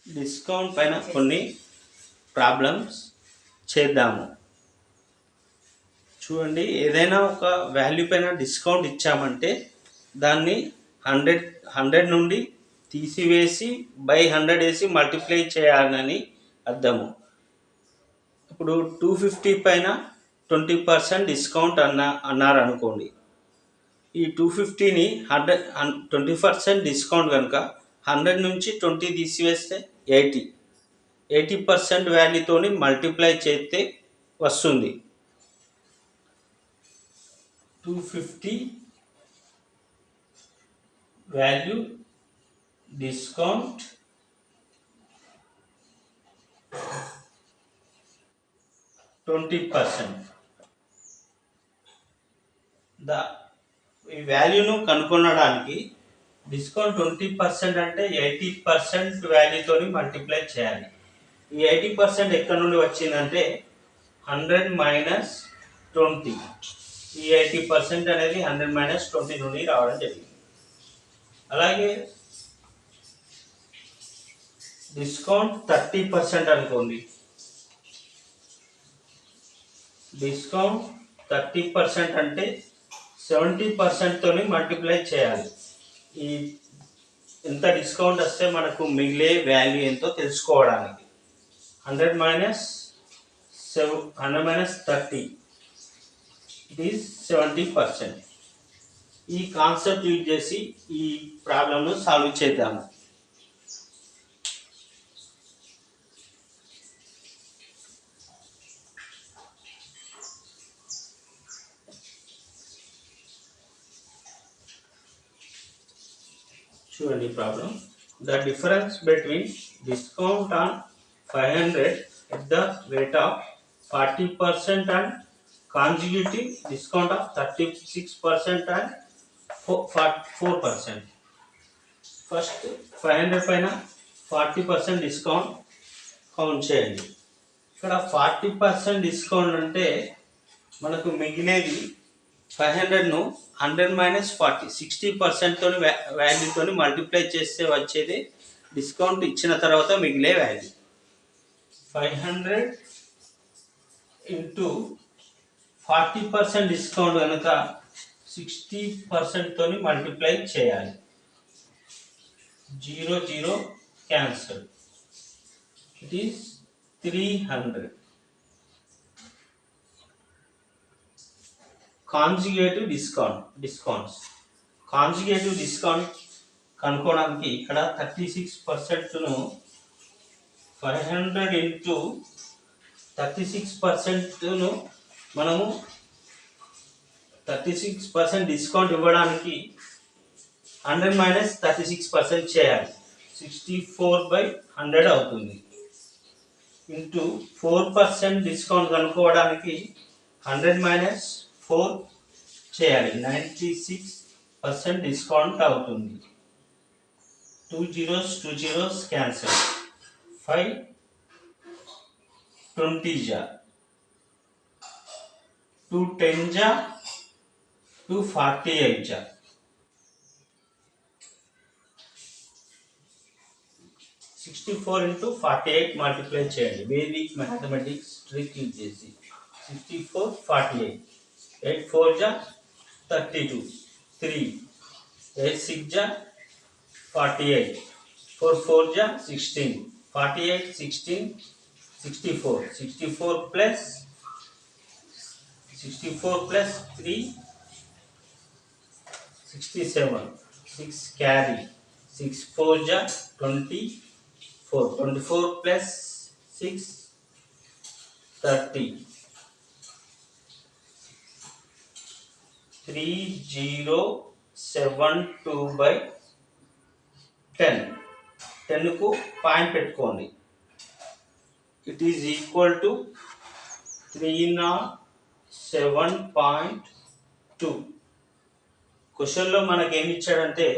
Discount పైన కొన్ని problems చేద్దాము. చూడండి, ఏదైనా ఒక వాల్యూ పైన డిస్కౌంట్ ఇచ్చామంటే దాన్ని 100 నుండి తీసివేసి బై 100 వేసి మల్టిప్లై చేయాలని అర్థము. ఇప్పుడు 250 పైన 20% డిస్కౌంట్ అన్నారు అనుకోండి. ఈ 250ని 20% డిస్కౌంట్ కనుక 100 నుంచి 20 తీసివేస్తే 80% వాల్యూతోని మల్టిప్లై చేస్తే వస్తుంది. 250 వాల్యూ డిస్కౌంట్ 20%. ఈ వాల్యూను కనుగొనడానికి డిస్కౌంట్ 20% అంటే 80% వాల్యూతోని మల్టిప్లై చేయాలి. ఈ 80% ఎక్కడి నుండి వచ్చిందంటే 100 మైనస్ 20. ఈ 80% అనేది 100 మైనస్ 20 నుండి రావడం జరిగింది. అలాగే డిస్కౌంట్ 30% అనుకోండి. డిస్కౌంట్ 30% అంటే 70%తోని మల్టిప్లై చేయాలి. ఈ ఎంత డిస్కౌంట్ వస్తే మనకు మిగిలే వాల్యూ ఎంతో తెలుసుకోవడానికి 100 మైనస్ 30 ఇట్ ఈస్ 70%. ఈ కాన్సెప్ట్ యూజ్ చేసి ఈ ప్రాబ్లమ్ను సాల్వ్ చేద్దాము. చూడండి problem. The difference between discount on 500 at the rate of 40% and consecutive discount of 36% and 4%. First 500 పైన 40% డిస్కౌంట్ కౌంట్ చేయండి. ఇక్కడ 40% డిస్కౌంట్ అంటే మనకు మిగిలేది 500ను 100 మైనస్ 40 60%తో వాల్యూతో మల్టిప్లై చేస్తే వచ్చేది డిస్కౌంట్ ఇచ్చిన తర్వాత మిగిలే వాల్యూ. 500 ఇంటూ 40% డిస్కౌంట్ కనుక 60%తో మల్టిప్లై చేయాలి. 0 cancel. It is 300. Conjugative discounts కనుక్కోవడానికి ఇక్కడ 36%ను 500 ఇంటూ 36%ను మనము 36% డిస్కౌంట్ ఇవ్వడానికి 100 మైనస్ 36% చేయాలి. 64/100 అవుతుంది. ఇంటూ 4% డిస్కౌంట్ కనుక్కోవడానికి 100 మైనస్ 4 చేయాలి. 96% డిస్కౌంట్ అవుతుంది. 2 zeros క్యాన్సల్. 5 20 जा 2 10 जा 2 48 जा 64 into 48 మల్టిప్లై చేయండి. వేదిక్ మ్యాథమెటిక్స్ ట్రిక్ యూజ్ చేసి 64 48 8 4 जा 32 3 8 6 जा 48 4 4 जा 16 48 16 64 plus 3 67 6 carry 6 4 जा 24 plus 6 30 3072/10. 10కు పాయింట్ పెట్టుకోండి. It is equal to 307.2. క్వశ్చన్లో మనకి ఏమి ఇచ్చాడంటే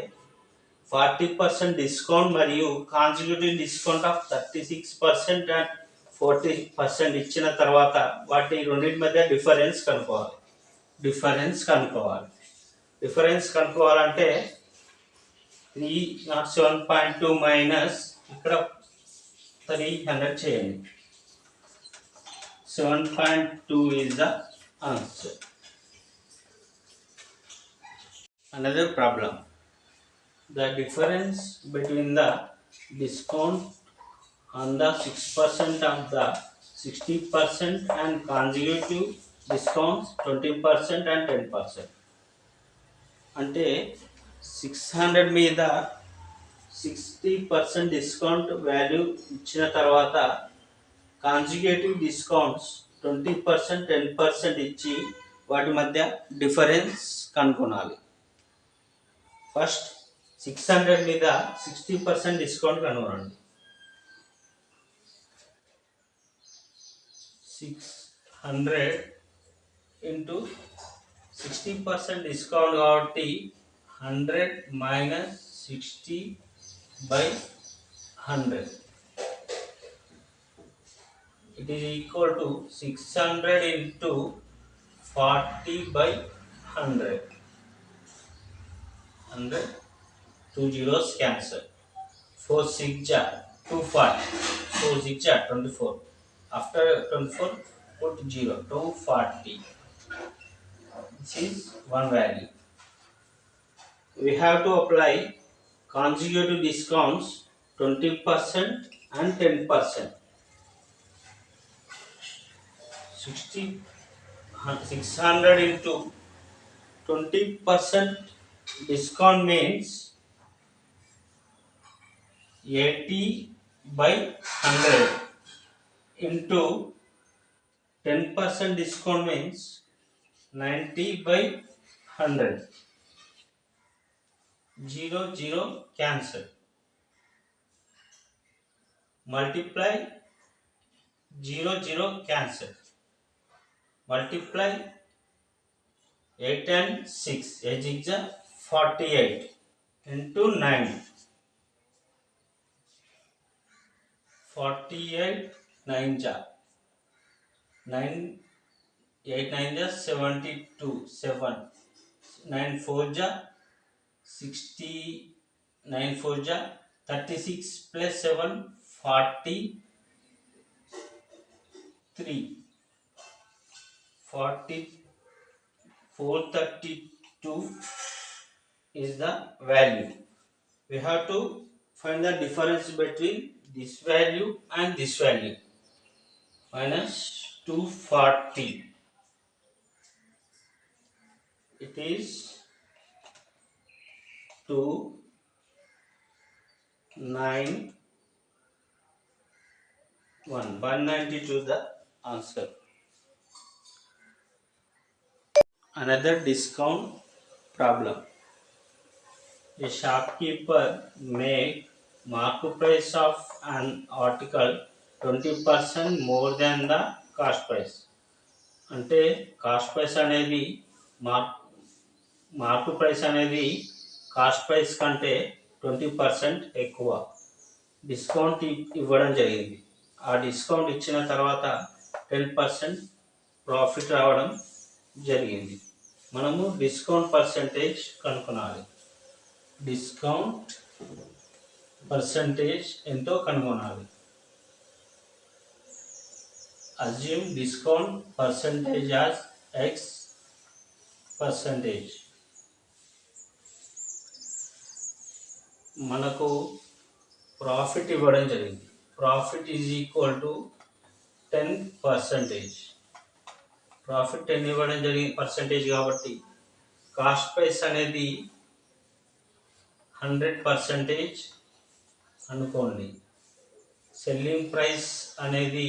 40% డిస్కౌంట్ మరియు కాన్సిక్యూటివ్ డిస్కౌంట్ ఆఫ్ 36% అండ్ 40% ఇచ్చిన తర్వాత వాటి రెండింటి మధ్య డిఫరెన్స్ కనుక్కోవాలంటే 307.2 మైనస్ ఇక్కడ 300 చేయండి. 7.2 is the answer. Another problem. The difference between the discount on the 6% of the 60% and consecutive discounts 20% and 10%. అంటే 600 మీద 60% డిస్కౌంట్ వాల్యూ ఇచ్చిన తర్వాత కాన్సిక్యూటివ్ డిస్కౌంట్స్ 20% 10% ఇచ్చి వాటి మధ్య డిఫరెన్స్ కనుగొనాలి. ఫస్ట్ 600 మీద 60% డిస్కౌంట్ కనుగొనండి. 600 ఇంటూ 60% డిస్కౌంట్ కాబట్టి 100 minus 60/100. It is equal to 600 into 40/100. 100, 2 zeros cancel. 4 6 ja 240. 4 6 ja 24. After 24 put 0. 240. This is one value. We have to apply consecutive discounts 20% and 10%. 600 into 20% discount means 80/100 into 10% discount means 90/100. 0 0 cancel. Multiply 0 0 cancel. Multiply 8 and 6. 8 is 48 into 9. 48 9 ja 9 8 9 ja 72 7 9 4 ja 60 9 4 ja 36 plus 7 43 432 is the value. We have to find the difference between this value and this value. Minus 240. It is 192 the answer. Another discount problem. A shopkeeper make market price of an article 20% more than the cost price. అంటే cost price అనేది mark price అనేది cost price కంటే 20% ఎక్కువ discount ఇవ్వడం జరిగింది. ఆ discount ఇచ్చిన తర్వాత 10% ప్రాఫిట్ రావడం జరిగింది. మనము డిస్కౌంట్ పర్సంటేజ్ కనుగొనాలి. డిస్కౌంట్ పర్సంటేజ్ ఎంతో కనుగొనాలి. Assume discount percentage as X percentage. మనకు ప్రాఫిట్ ఇవ్వడం జరిగింది. Profit is equal to 10%. Profit 10 ఇవ్వడం జరిగింది పర్సంటేజ్ కాబట్టి కాస్ట్ ప్రైస్ అనేది 100% అనుకోండి. సెల్లింగ్ ప్రైస్ అనేది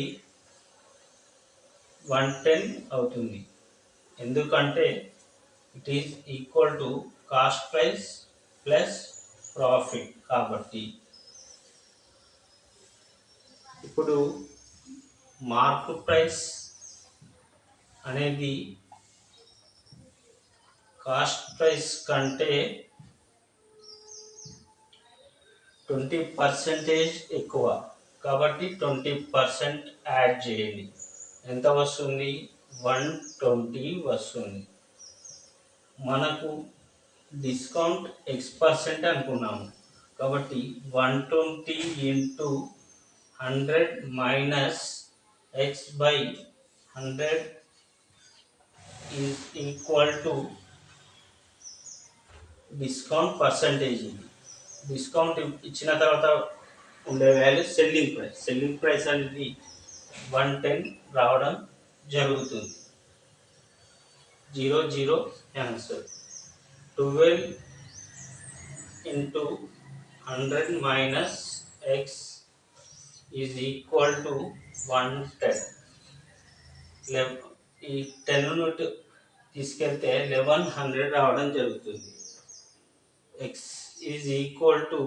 110 అవుతుంది. ఎందుకంటే it is equal to cost price plus profit కాబట్టి. ఇప్పుడు మార్కెట్ ప్రైస్ అనేది కాస్ట్ ప్రైస్ కంటే 20% ఎక్కువ కాబట్టి 20% యాడ్ చేయండి. ఎంత వస్తుంది? 120 వస్తుంది. మనకు డిస్కౌంట్ X% అనుకున్నాము కాబట్టి 120 into 100 minus x by 100 is equal to discount percentage. Discount ఇచ్చిన తర్వాత ఉండే వాల్యూ సెల్లింగ్ ప్రైస్ అనేది 110 రావడం జరుగుతుంది. 0 0 cancel. 12 into 100 minus x is equal to 110. ఈ 10 నుండి తీసుకెళ్తే 1100 రావడం జరుగుతుంది. x is equal to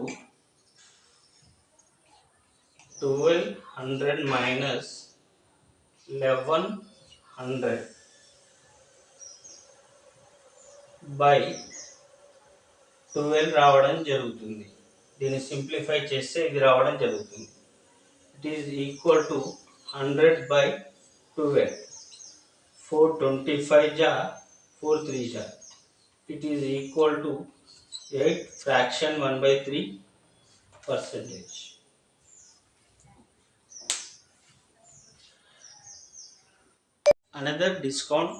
1200 minus 1100 by 12 రావడం జరుగుతుంది. దీన్ని సింప్లిఫై చేస్తే ఇది రావడం జరుగుతుంది. It is equal to 100 by 12. 425 जा 4 3 जा. It is equal to 8 fraction 1/3%. Another discount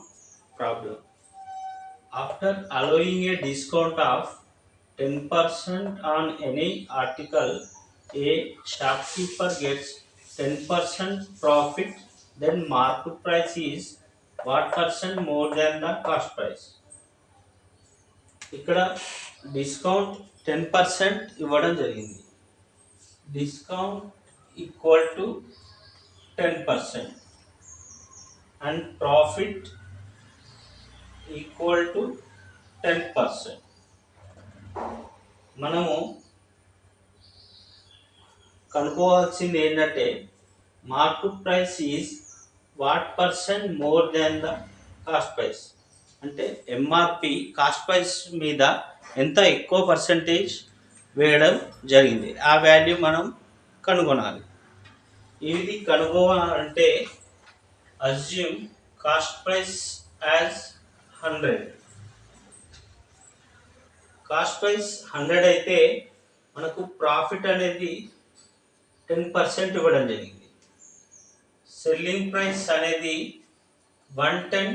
problem. After allowing a discount of 10% on any article, a shopkeeper gets 10% profit. Then market price is what percent more than the cost price? ఇక్కడ discount 10% ఇవ్వడం జరిగింది. Discount equal to 10% and profit equal to 10%. మనము కనుక్కోవాల్సింది ఏంటంటే market price is what percent more than the cost price. అంటే MRP cost price మీద ఎంత ఎక్కువ percentage వేయడం జరిగింది, ఆ వాల్యూ మనం కనుగొనాలి. ఇది కనుగొనాలంటే assume cost price as 100. Cost price 100 అయితే మనకు ప్రాఫిట్ అనేది 10% ఇవ్వడం జరిగింది. సెల్లింగ్ ప్రైస్ అనేది 110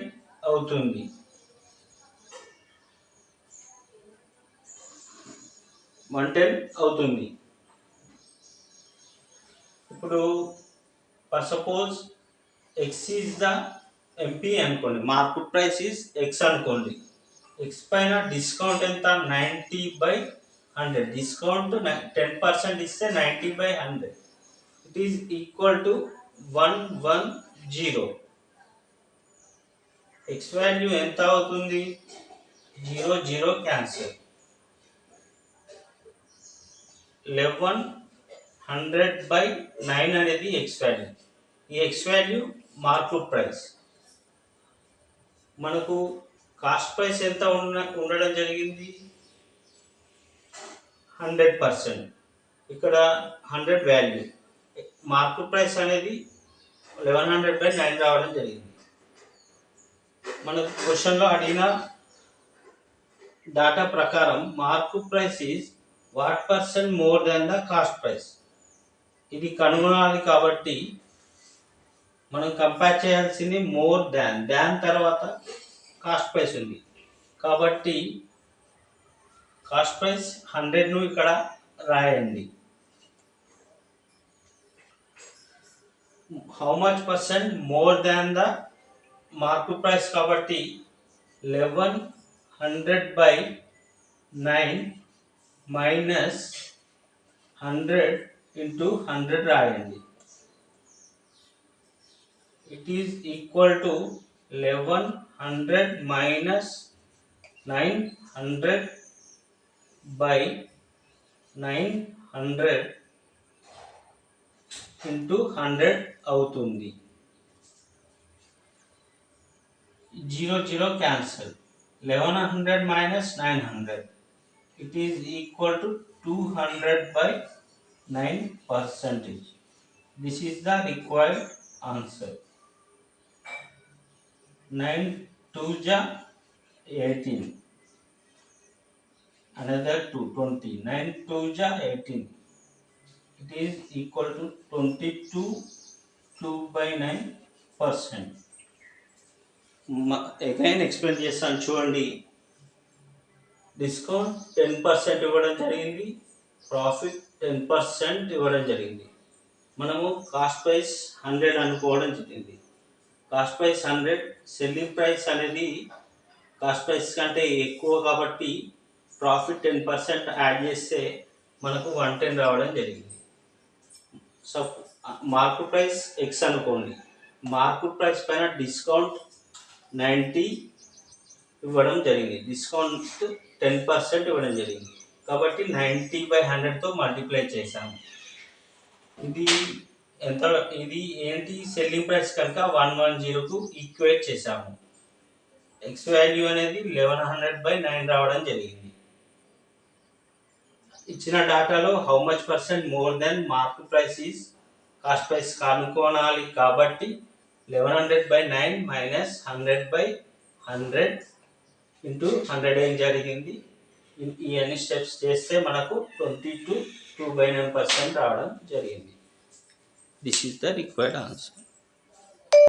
అవుతుంది. ఇప్పుడు for suppose X is the MP అనుకోండి, మార్కెట్ ప్రైస్ ఈజ్ ఎక్స్ అనుకోండి. ఎక్స్ పైన డిస్కౌంట్ ఎంత 90/100. డిస్కౌంట్ 10% ఇస్తే 90/100. It is equal to 110. X value ఎంత అవుతుంది? 0 0 క్యాన్సల్. 1100/9 అనేది ఎక్స్ వాల్యూ. ఈ ఎక్స్ వాల్యూ మార్కెట్ ప్రైస్. మనకు కాస్ట్ ప్రైస్ ఎంత ఉండడం జరిగింది? 100%. ఇక్కడ 100 వాల్యూ. మార్కెట్ ప్రైస్ అనేది 1100/9 రావడం జరిగింది. మనకు క్వశ్చన్లో అడిగిన డాటా ప్రకారం market price is what percent more than the cost price. ఇది కనుగొనాలి కాబట్టి మనం కంపేర్ చేయాల్సింది మోర్ దాన్ తర్వాత కాస్ట్ ప్రైస్ ఉంది కాబట్టి కాస్ట్ ప్రైస్ 100ను ఇక్కడ రాయండి. How much percent more than the market price కాబట్టి 1100/9 మైనస్ 100 into 100 రాయండి. It is equal to 1100 minus 900/900 into 100 అవుతుంది. 0 0 cancel. 1100 minus 900. It is equal to 200/9%. This is the required answer. 9 2 ja 18. Another 2 20. 9 2 ja 18. It is equal to 22.9%. Again explain చేస్తాను చూడండి. Discount 10% ఇవ్వడం జరిగింది, profit 10% ఇవ్వడం జరిగింది. మనము కాస్ట్ ప్రైస్ 100 అనుకోవడం జరిగింది. కాస్ట్ ప్రైస్ 100, సెల్లింగ్ ప్రైస్ అనేది కాస్ట్ ప్రైస్ కంటే ఎక్కువ కాబట్టి ప్రాఫిట్ 10% యాడ్ చేస్తే మనకు 110 రావడం జరిగింది. సో మార్కెట్ ప్రైస్ ఎక్స్ అనుకోండి, మార్కెట్ ప్రైస్ పైన డిస్కౌంట్ 90 ఇవ్వడం జరిగింది, డిస్కౌంట్ 10% ఇవ్వడం జరిగింది కాబట్టి 90/100తో మల్టిప్లై చేశాము. ఇది ఎంత, ఇది ఏంటి, సెల్లింగ్ ప్రైస్ కనుక 110కు ఈక్వేట్ చేశాము. ఎక్స్ వాల్యూ అనేది 1100/9 రావడం జరిగింది. ఇచ్చిన డేటాలో how much percent more than market price is cost price కనుక్కోనాలి కాబట్టి 1100/9 మైనస్ 100/100 ఇంటూ 100 ఏం జరిగింది. ఈ అన్ని స్టెప్స్ చేస్తే మనకు 22.9% రావడం జరిగింది. This is the required answer.